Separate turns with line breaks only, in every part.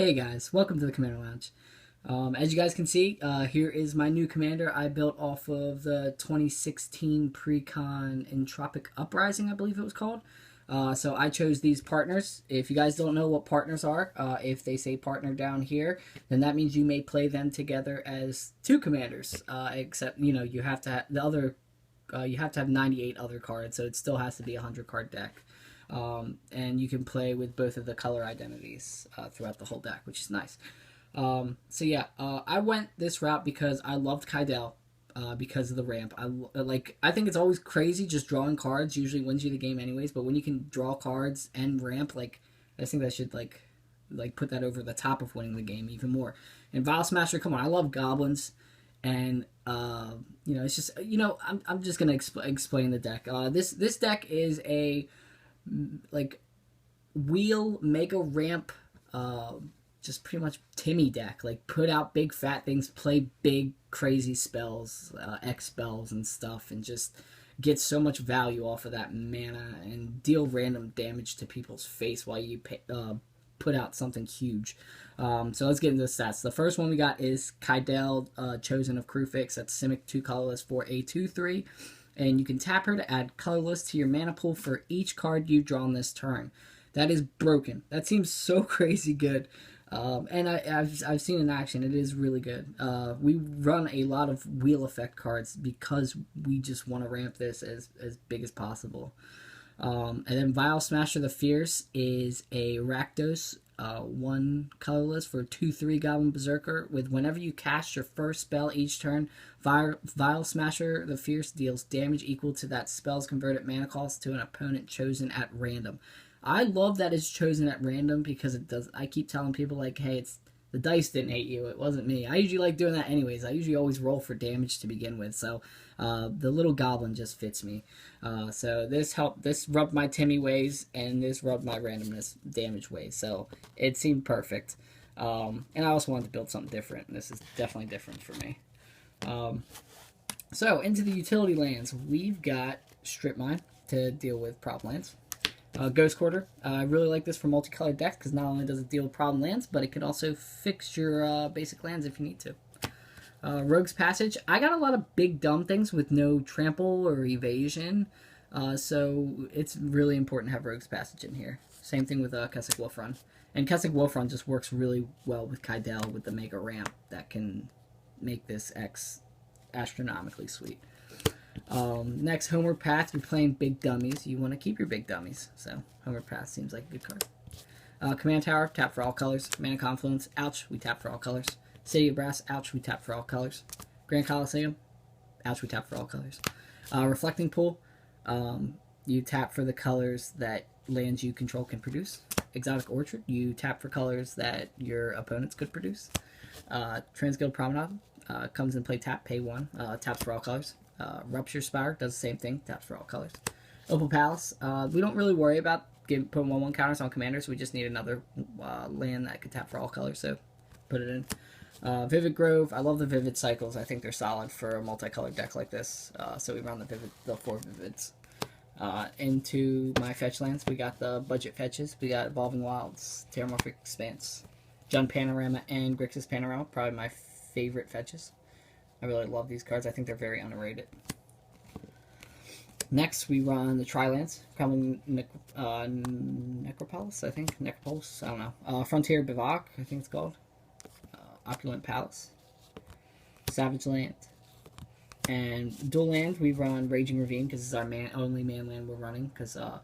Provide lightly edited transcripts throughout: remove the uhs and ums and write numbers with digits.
Hey guys, welcome to the Commander Lounge. As you guys can see, here is my new commander I built off of the 2016 Pre-Con Entropic Uprising, I believe it was called. So I chose these partners. If you guys don't know what partners are, if they say partner down here, then that means you may play them together as two commanders. Except, you have to have you have to have 98 other cards, so it still has to be a 100-card deck. And you can play with both of the color identities throughout the whole deck, which is nice. I went this route because I loved Kydel because of the ramp. I think it's always crazy just drawing cards usually wins you the game anyways, but when you can draw cards and ramp, I think that should put that over the top of winning the game even more. And Vial Smasher, come on, I love goblins. And it's just I'm just gonna explain the deck. This deck is a wheel mega ramp, just pretty much Timmy deck. Put out big fat things, play big crazy spells, X spells and stuff, and just get so much value off of that mana and deal random damage to people's face while you put out something huge. So let's get into the stats. The first one we got is Kydel, Chosen of Crufix. That's Simic 2 colorless for a 2/3. And you can tap her to add colorless to your mana pool for each card you've drawn this turn. That is broken. That seems so crazy good. And I've seen in action. It is really good. We run a lot of wheel effect cards because we just want to ramp this as big as possible. And then Vial Smasher the Fierce is a Rakdos, 1 colorless for 2/3 Goblin Berserker. With whenever you cast your first spell each turn, Vial Smasher the Fierce deals damage equal to that spell's converted mana cost to an opponent chosen at random. I love that it's chosen at random because it does. I keep telling people hey, the dice didn't hate you. It wasn't me. I usually like doing that anyways. I usually always roll for damage to begin with. So the little goblin just fits me. So this rubbed my Timmy ways, and this rubbed my randomness damage ways. So it seemed perfect. And I also wanted to build something different, and this is definitely different for me. So into the utility lands, we've got Strip Mine to deal with problem lands. Ghost Quarter. I really like this for multicolored decks because not only does it deal with problem lands, but it can also fix your basic lands if you need to. Rogue's Passage. I got a lot of big dumb things with no trample or evasion, so it's really important to have Rogue's Passage in here. Same thing with Kessig Wolfrun. And Kessig Wolfrun just works really well with Kydel with the Mega Ramp that can make this X astronomically sweet. Next, Homeward Path. You're playing big dummies. You want to keep your big dummies. So, Homeward Path seems like a good card. Command Tower. Tap for all colors. Mana Confluence. Ouch. We tap for all colors. City of Brass. Ouch. We tap for all colors. Grand Coliseum. Ouch. We tap for all colors. Reflecting Pool. You tap for the colors that lands you control can produce. Exotic Orchard. You tap for colors that your opponents could produce. Transguild Promenade. Comes in play tap. Pay 1. Taps for all colors. Rupture Spire does the same thing, taps for all colors. Opal Palace, we don't really worry about putting 1/1 counters on commanders. We just need another land that could tap for all colors, so put it in. Vivid Grove, I love the Vivid Cycles. I think they're solid for a multicolored deck like this, so we run the 4 Vivids. Into my fetch lands, we got the budget fetches. We got Evolving Wilds, Terramorphic Expanse, Jund Panorama, and Grixis Panorama, probably my favorite fetches. I really love these cards. I think they're very underrated. Next, we run the Tri-Lands. Probably Necropolis, I think. Necropolis, I don't know. Frontier Bivouac, I think it's called. Opulent Palace. Savage Land. And dual land, we run Raging Ravine because it's our only man land we're running. Because, I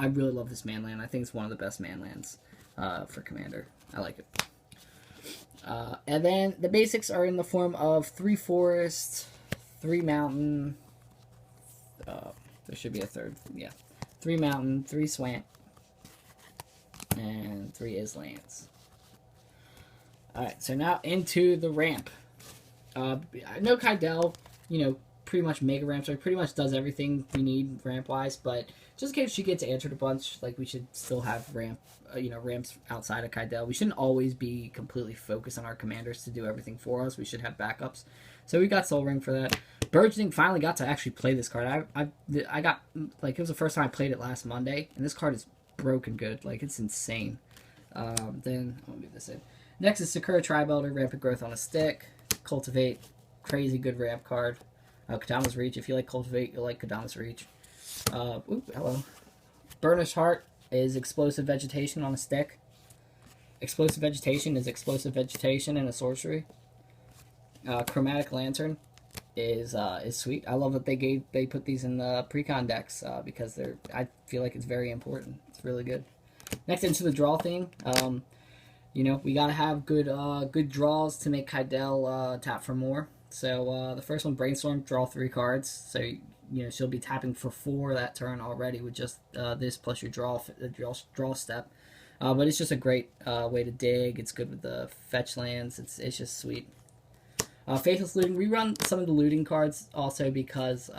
really love this man land. I think it's one of the best man lands for Commander. I like it. And then the basics are in the form of 3 forest, 3 mountain. There should be a third. Yeah, 3 mountain, 3 swamp, and 3 islands. All right, so now into the ramp. I know Kydel, pretty much mega ramps. So he pretty much does everything we need ramp wise, but just in case she gets answered a bunch, we should still have ramps outside of Kydel. We shouldn't always be completely focused on our commanders to do everything for us. We should have backups. So we got Soul Ring for that. Burgeoning finally got to actually play this card. I got it was the first time I played it last Monday, and this card is broken good. It's insane. Then I'll move this in. Next is Sakura Tri-Belter, Rampant Growth on a stick. Cultivate, crazy good ramp card. Kodama's Reach, if you like Cultivate, you'll like Kodama's Reach. Hello. Burnished Heart is Explosive Vegetation on a stick. Explosive Vegetation is Explosive Vegetation and a sorcery. Chromatic Lantern is sweet. I love that they put these in the precon decks because I feel like it's very important. It's really good. Next, into the draw thing. We gotta have good draws to make Kydel tap for more. So the first one, Brainstorm, draw 3 cards. So she'll be tapping for 4 that turn already with just this plus your draw step. But it's just a great way to dig. It's good with the fetch lands. It's just sweet. Faithless Looting. We run some of the looting cards also because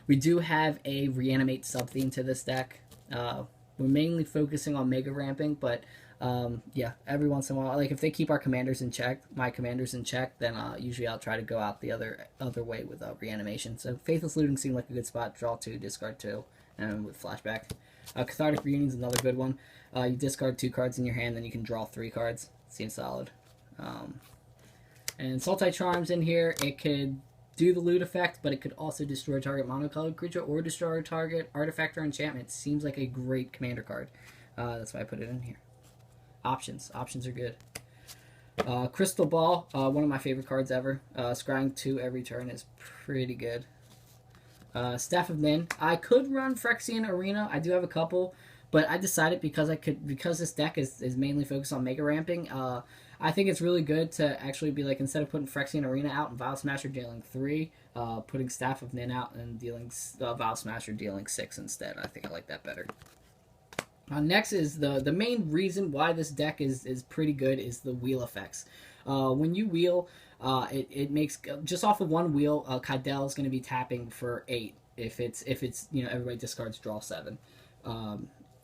we do have a Reanimate sub-theme to this deck. We're mainly focusing on Mega Ramping, but every once in a while, like if they keep our commanders in check, then usually I'll try to go out the other way with Reanimation. So Faithless Looting seemed like a good spot. Draw 2, discard 2, and with Flashback. Cathartic Reunion is another good one. You discard 2 cards in your hand, then you can draw 3 cards. Seems solid. And Sultai Charms in here, it could do the loot effect, but it could also destroy target monocolored creature or destroy target artifact or enchantment. Seems like a great commander card. That's why I put it in here. Options are good. Crystal Ball, one of my favorite cards ever. Scrying 2 every turn is pretty good. Staff of Nin. I could run Phyrexian Arena. I do have a couple, but I decided because this deck is mainly focused on Mega Ramping. I think it's really good to actually be like, instead of putting Phyrexian Arena out and Vial Smasher dealing 3, putting Staff of Nin out and dealing Vial Smasher dealing 6 instead. I think I like that better. Next is the main reason why this deck is pretty good is the wheel effects. When you wheel, it makes just off of one wheel, Kydel is going to be tapping for 8. If it's everybody discards draw 7,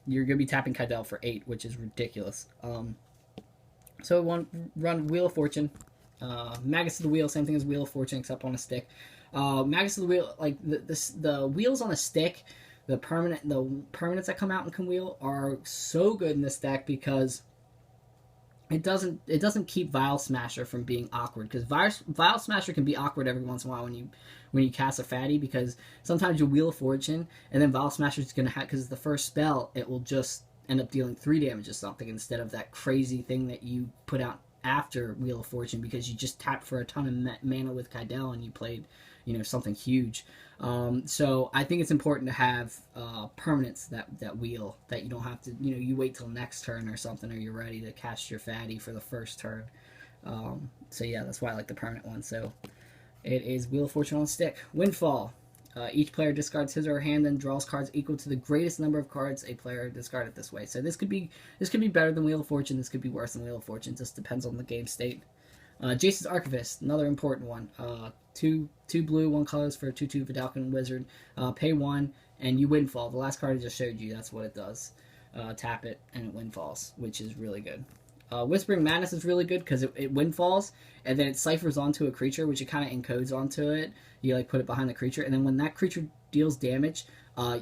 you're going to be tapping Kydel for 8, which is ridiculous. So run Wheel of Fortune, Magus of the Wheel, same thing as Wheel of Fortune except on a stick. Magus of the Wheel, like the wheels on a stick. The permanents that come out and can wheel are so good in this deck because it doesn't keep Vial Smasher from being awkward, because Vial Smasher can be awkward every once in a while when you cast a fatty, because sometimes you Wheel of Fortune and then Vial Smasher is gonna have, because the first spell it will just end up dealing 3 damage or something instead of that crazy thing that you put out after Wheel of Fortune because you just tapped for a ton of mana with Kydel and you played something huge. So I think it's important to have permanents that wheel, that you don't have to, you wait till next turn or something, or you're ready to cast your fatty for the first turn. So yeah, that's why I like the permanent one. So it is Wheel of Fortune on a stick. Windfall. Each player discards his or her hand and draws cards equal to the greatest number of cards a player discarded this way. So this could be better than Wheel of Fortune. This could be worse than Wheel of Fortune. It just depends on the game state. Jace's Archivist, another important one. 2 blue, 1 colors for a 2/2 Vidalcan Wizard. Pay 1 and you Windfall. The last card I just showed you, that's what it does. Tap it and it Windfalls, which is really good. Whispering Madness is really good because it Windfalls and then it ciphers onto a creature, which it kind of encodes onto it. You put it behind the creature, and then when that creature deals damage,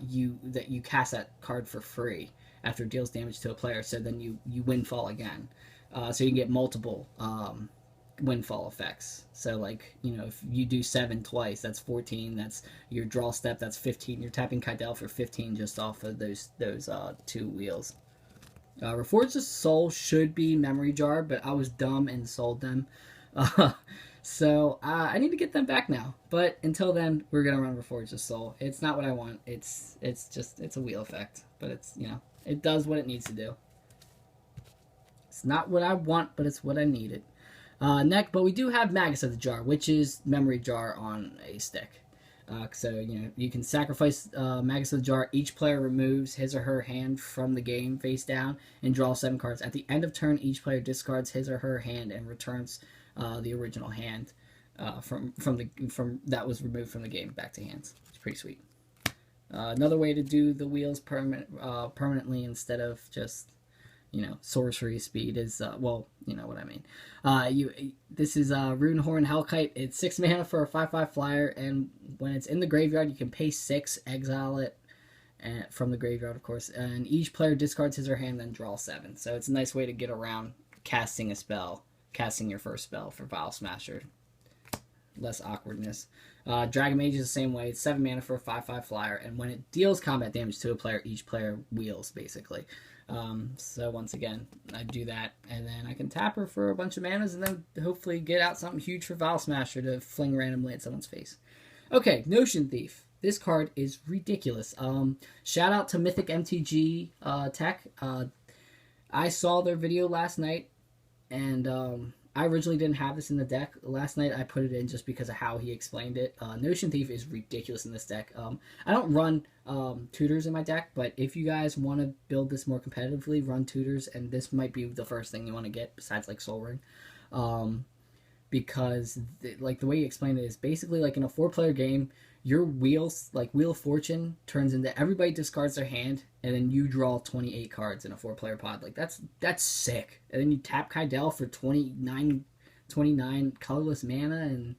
you cast that card for free after it deals damage to a player. So then you Windfall again, so you can get multiple Windfall effects. So if you do 7 twice, that's 14. That's your draw step. That's 15. You're tapping Kydel for 15 just off of those 2 wheels. Reforged Soul should be Memory Jar, but I was dumb and sold them. So I need to get them back now. But until then, we're gonna run Reforged Soul. It's not what I want. It's a wheel effect, but it's it does what it needs to do. It's not what I want, but it's what I needed. But we do have Magus of the Jar, which is Memory Jar on a stick. So you can sacrifice Magus of the Jar. Each player removes his or her hand from the game face down and draws 7 cards. At the end of turn, each player discards his or her hand and returns the original hand from that was removed from the game back to hands. It's pretty sweet. Another way to do the wheels permanently instead of just sorcery speed is well, you know what I mean. This is Runehorn Hellkite. It's 6 mana for a 5/5 flyer, and when it's in the graveyard, you can pay 6, exile it, and from the graveyard, of course. And each player discards his or hand, then draw 7. So it's a nice way to get around casting a spell, casting your first spell for Vial Smasher. Less awkwardness. Dragon Mage is the same way. It's 7 mana for a 5/5 flyer, and when it deals combat damage to a player, each player wheels, basically. So once again, I do that, and then I can tap her for a bunch of manas, and then hopefully get out something huge for Vial Smasher to fling randomly at someone's face. Okay, Notion Thief. This card is ridiculous. Shout out to Mythic MTG Tech. I saw their video last night, and I originally didn't have this in the deck. Last night I put it in just because of how he explained it. Notion Thief is ridiculous in this deck. I don't run tutors in my deck, but if you guys want to build this more competitively, run tutors, and this might be the first thing you want to get besides like Soul Ring. Because like the way he explained it is basically like in a 4-player game, your wheels, like Wheel of Fortune, turns into everybody discards their hand, and then you draw 28 cards in a 4-player pod. Like that's sick. And then you tap Kydel for 29 colorless mana, and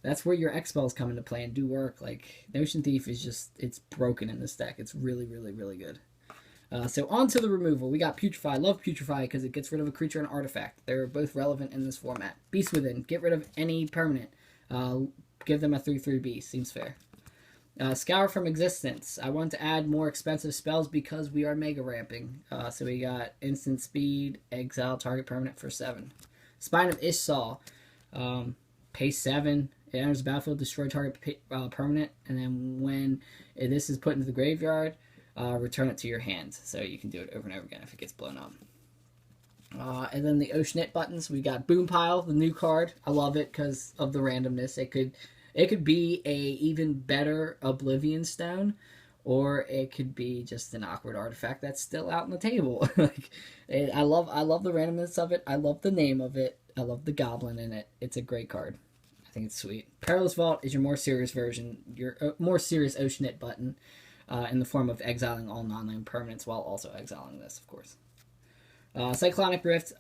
that's where your X spells come into play and do work. Like Notion Thief is just, it's broken in this deck. It's really, really, really good. So on to the removal. We got Putrefy. I love Putrefy because it gets rid of a creature and artifact. They're both relevant in this format. Beast Within. Get rid of any permanent. Give them a 3/3 beast. Seems fair. Scour from Existence. I want to add more expensive spells because we are mega ramping. So we got instant speed, exile target permanent for 7. Spine of Ishsaw. Pay 7. It enters the battlefield, destroy target permanent, and then when this is put into the graveyard, return it to your hand. So you can do it over and over again if it gets blown up. And then the Oceanit buttons. We got Boom Pile, the new card. I love it because of the randomness. It could be a even better Oblivion Stone, or it could be just an awkward artifact that's still out on the table. I love the randomness of it. I love the name of it. I love the goblin in it. It's a great card. I think it's sweet. Perilous Vault is your more serious version, your more serious Oceanit button, in the form of exiling all non-land permanents while also exiling this, of course. Cyclonic Rift.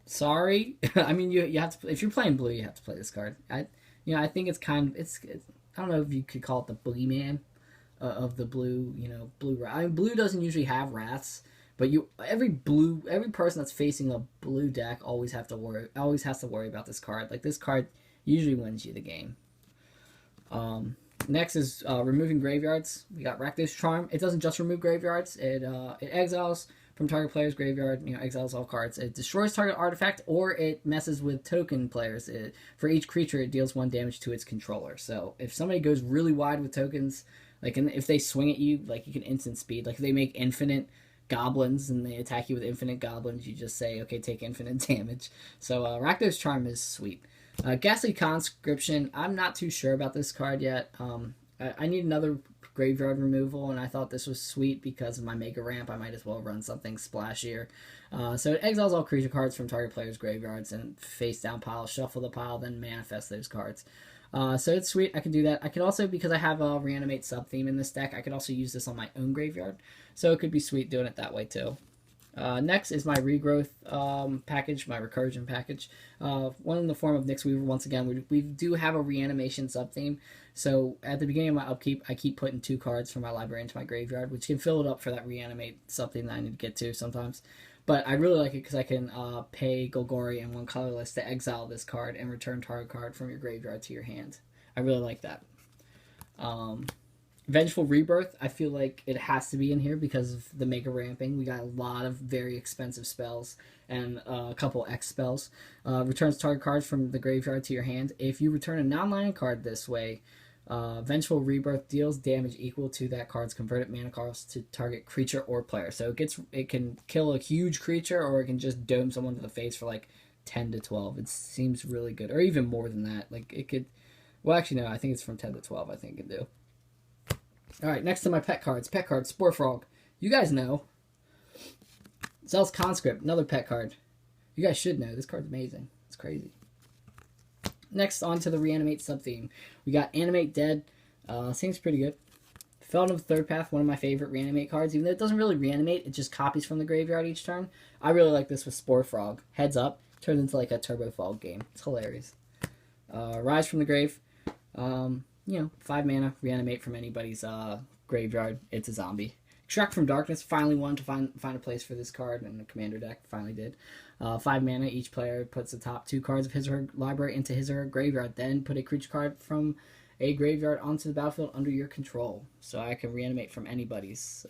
Sorry, I mean you have to. If you're playing blue, you have to play this card. I think it's I don't know if you could call it the boogeyman of the blue. Blue. I mean, blue doesn't usually have wraths, but every person that's facing a blue deck always has to worry about this card. Like this card usually wins you the game. Next is removing graveyards. We got Rakdos Charm. It doesn't just remove graveyards. It exiles from target player's graveyard. Exiles all cards. It destroys target artifact, or it messes with token players. For each creature, it deals 1 damage to its controller. So if somebody goes really wide with tokens, like if they swing at you, like you can instant speed. Like if they make infinite goblins and they attack you with infinite goblins, you just say, okay, take infinite damage. So Rakdos Charm is sweet. Ghastly Conscription. I'm not too sure about this card yet. I need another graveyard removal, and I thought this was sweet because of my mega ramp. I might as well run something splashier. So it exiles all creature cards from target players' graveyards and face down pile, shuffle the pile, then manifest those cards. So it's sweet. I can do that. I could also, because I have a Reanimate sub-theme in this deck, I could also use this on my own graveyard. So it could be sweet doing it that way too. Next is my regrowth package, my recursion package. One in the form of Nyx Weaver. Once again, we do have a reanimation sub-theme. So at the beginning of my upkeep, I keep putting 2 cards from my library into my graveyard, which can fill it up for that reanimate sub-theme that I need to get to sometimes. But I really like it because I can pay Golgari and 1 colorless to exile this card and return target card from your graveyard to your hand. I really like that. Vengeful Rebirth, I feel like it has to be in here because of the mega ramping. We got a lot of very expensive spells and a couple X spells. Returns target cards from the graveyard to your hand. If you return a non-land card this way, Vengeful Rebirth deals damage equal to that card's converted mana cost to target creature or player. So it can kill a huge creature, or it can just dome someone to the face for like 10 to 12. It seems really good, or even more than that. Like it could. Well, actually no, I think it's from 10 to 12. I think it can do. Alright, next to my pet cards. Pet card, Spore Frog. You guys know. Zealous Conscript, another pet card. You guys should know. This card's amazing. It's crazy. Next, on to the Reanimate sub-theme. We got Animate Dead. Seems pretty good. Felon of the Third Path, one of my favorite Reanimate cards. Even though it doesn't really reanimate, it just copies from the graveyard each turn. I really like this with Spore Frog. Heads up. Turns into like a Turbo Fog game. It's hilarious. Rise from the Grave. 5 mana, reanimate from anybody's graveyard. It's a zombie. Extract from Darkness. Finally wanted to find a place for this card in the commander deck. Finally did. 5 mana. Each player puts the top 2 cards of his or her library into his or her graveyard. Then put a creature card from a graveyard onto the battlefield under your control. So I can reanimate from anybody's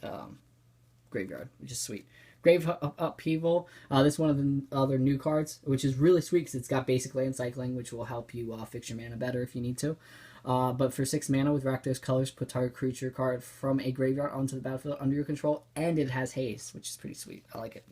graveyard, which is sweet. Grave Upheaval. This is one of the other new cards, which is really sweet because it's got basic land cycling, which will help you fix your mana better if you need to. But for 6 mana with Rakdos Colors, put target creature card from a graveyard onto the battlefield under your control, and it has haste, which is pretty sweet. I like it.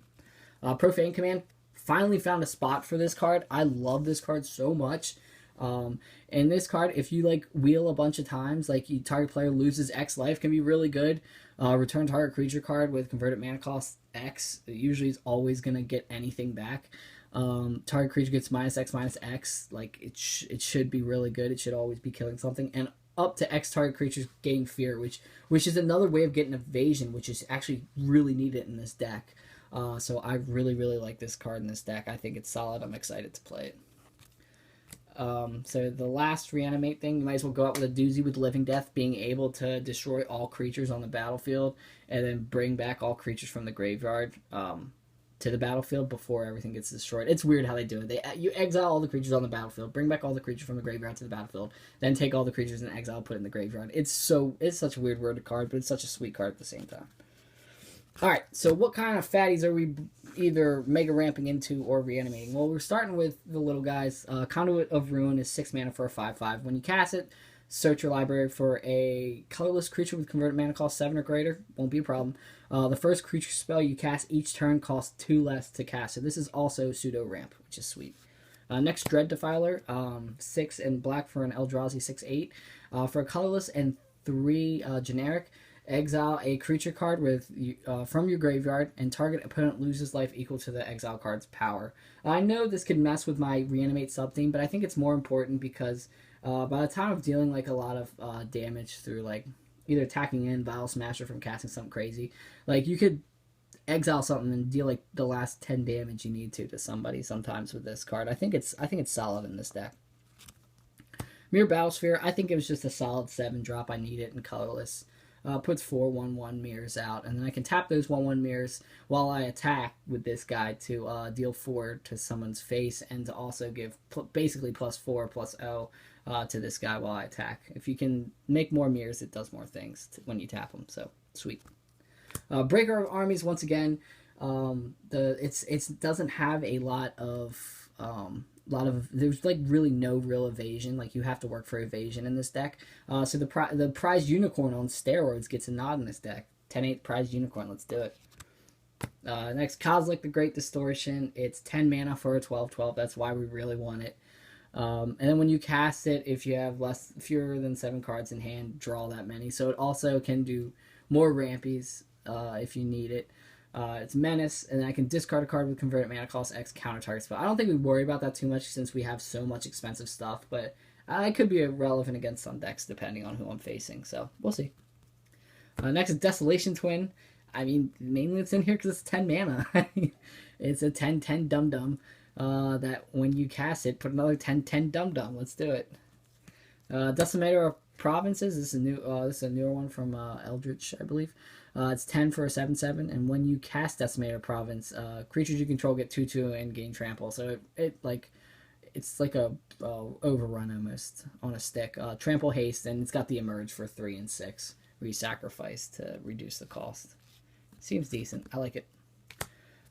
Profane Command. Finally found a spot for this card. I love this card so much. And this card, if you like wheel a bunch of times, like you target player loses X life, can be really good. Return target creature card with converted mana cost X. It usually is always gonna get anything back. Target creature gets -X/-X. Like it should be really good. It should always be killing something. And up to X target creatures gain fear, which is another way of getting evasion, which is actually really needed in this deck. So I really like this card in this deck. I think it's solid. I'm excited to play it. So the last reanimate thing, you might as well go out with a doozy with Living Death, being able to destroy all creatures on the battlefield and then bring back all creatures from the graveyard to the battlefield before everything gets destroyed. It's weird how they do it. You exile all the creatures on the battlefield, bring back all the creatures from the graveyard to the battlefield, then take all the creatures in exile, put it in the graveyard. It's such a weird worded card, but it's such a sweet card at the same time. Alright, so what kind of fatties are we either mega ramping into or reanimating? Well, we're starting with the little guys. Conduit of Ruin is 6 mana for a 5/5. When you cast it, search your library for a colorless creature with converted mana cost 7 or greater. Won't be a problem. The first creature spell you cast each turn costs 2 less to cast. So this is also pseudo ramp, which is sweet. Next, Dread Defiler, 6 and black for an Eldrazi 6/8. For a colorless and 3 generic, exile a creature card with from your graveyard, and target opponent loses life equal to the exile card's power. I know this could mess with my reanimate sub theme, but I think it's more important because by the time of dealing like a lot of damage through like either attacking in, Vile Smasher from casting something crazy, like you could exile something and deal like the last 10 damage you need to somebody sometimes with this card. I think it's solid in this deck. Mirror Battlesphere, I think it was just a solid 7 drop. I need it in colorless. Puts 4 1/1 mirrors out, and then I can tap those 1/1 mirrors while I attack with this guy to deal 4 to someone's face, and to also give basically +4/+0 to this guy while I attack. If you can make more mirrors, it does more things when you tap them. So sweet. Breaker of Armies, once again, it doesn't have a lot of there's like really no real evasion. Like you have to work for evasion in this deck. So the Prized Unicorn on steroids gets a nod in this deck. 10/8 Prized Unicorn, let's do it. Next, Kozilek the Great Distortion. It's 10 mana for a 12/12. That's why we really want it. And then when you cast it, if you have fewer than 7 cards in hand, draw that many. So it also can do more rampies if you need it. It's Menace, and I can discard a card with converted mana cost X counter target spell. I don't think we worry about that too much since we have so much expensive stuff, but it could be relevant against some decks depending on who I'm facing, so we'll see. Next is Desolation Twin. I mean, mainly it's in here because it's 10 mana. It's a 10/10 dum-dum that when you cast it, put another 10/10 dum-dum. Let's do it. Decimator of Provinces. This is a newer one from Eldritch, I believe. It's 10 for a 7/7, and when you cast Decimator Province, creatures you control get 2/2 and gain trample. So it's like a overrun almost on a stick. Trample haste, and it's got the emerge for 3 and 6, where you sacrifice to reduce the cost. Seems decent. I like it.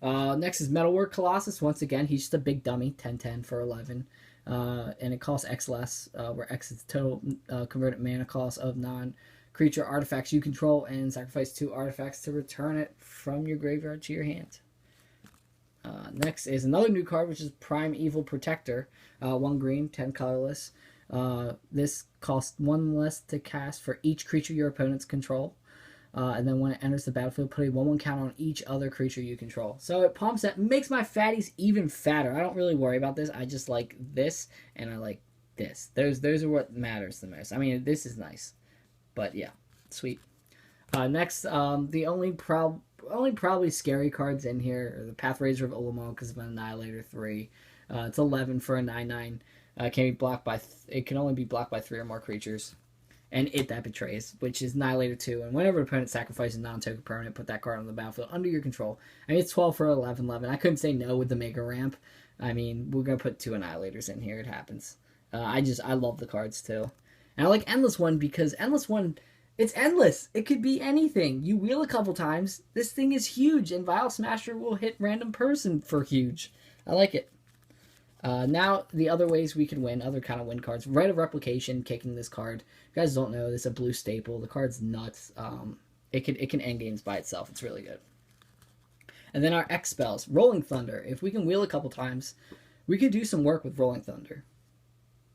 Next is Metalwork Colossus. Once again, he's just a big dummy. 10/10 for 11. And it costs X less, where X is the total converted mana cost of non-creature artifacts you control, and sacrifice 2 artifacts to return it from your graveyard to your hand. Next is another new card, which is Primeval Protector. 1 green, 10 colorless. This costs 1 less to cast for each creature your opponents control. And then when it enters the battlefield, put a 1/1 count on each other creature you control. So it pumps that, makes my fatties even fatter. I don't really worry about this. I just like this, and I like this. Those are what matters the most. I mean, this is nice, but yeah, sweet. Next, the only probably scary cards in here are the Pathrazor of Ulamog because of Annihilator 3. It's 11 for a 9/9. It can only be blocked by 3 or more creatures. and It That Betrays, which is Annihilator 2. And whenever an opponent sacrifices a non-token permanent, put that card on the battlefield under your control. I mean, it's 12 for 11. I couldn't say no with the Mega Ramp. I mean, we're going to put 2 Annihilators in here. It happens. I love the cards, too. And I like Endless One because Endless One, it's endless. It could be anything. You wheel a couple times, this thing is huge, and Vial Smasher will hit random person for huge. I like it. Now, the other ways we can win, other kind of win cards. Rite of Replication, kicking this card. If you guys don't know, this is a blue staple. The card's nuts. It can end games by itself. It's really good. And then our X spells. Rolling Thunder. If we can wheel a couple times, we could do some work with Rolling Thunder.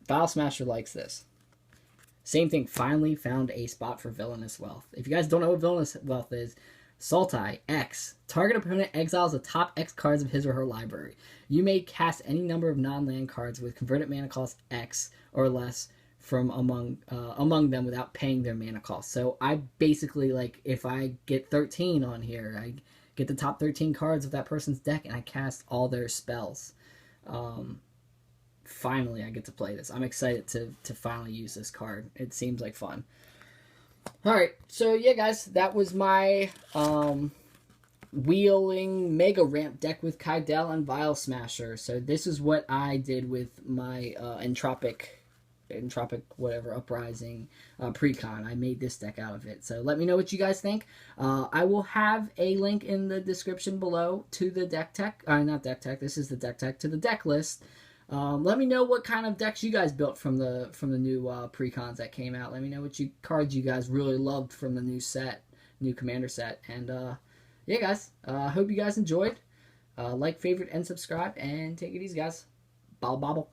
Vial Smasher likes this. Same thing, finally found a spot for Villainous Wealth. If you guys don't know what Villainous Wealth is, Sultai, X. Target opponent exiles the top X cards of his or her library. You may cast any number of non-land cards with converted mana cost X or less from among them without paying their mana cost. So I basically, like, if I get 13 on here, I get the top 13 cards of that person's deck and I cast all their spells. Finally, I get to play this. I'm excited to finally use this card. It seems like fun. Alright, so yeah, guys, that was my wheeling Mega Ramp deck with Kydel and Vial Smasher. So this is what I did with my Entropic whatever, Uprising Precon. I made this deck out of it. So let me know what you guys think. I will have a link in the description below to the deck tech. Not deck tech, this is the deck tech, to the deck list. Let me know what kind of decks you guys built from the new precons that came out. Let me know what cards you guys really loved from the new Commander set. And yeah, guys, I hope you guys enjoyed. Like, favorite, and subscribe. And take it easy, guys. Bobble, bobble.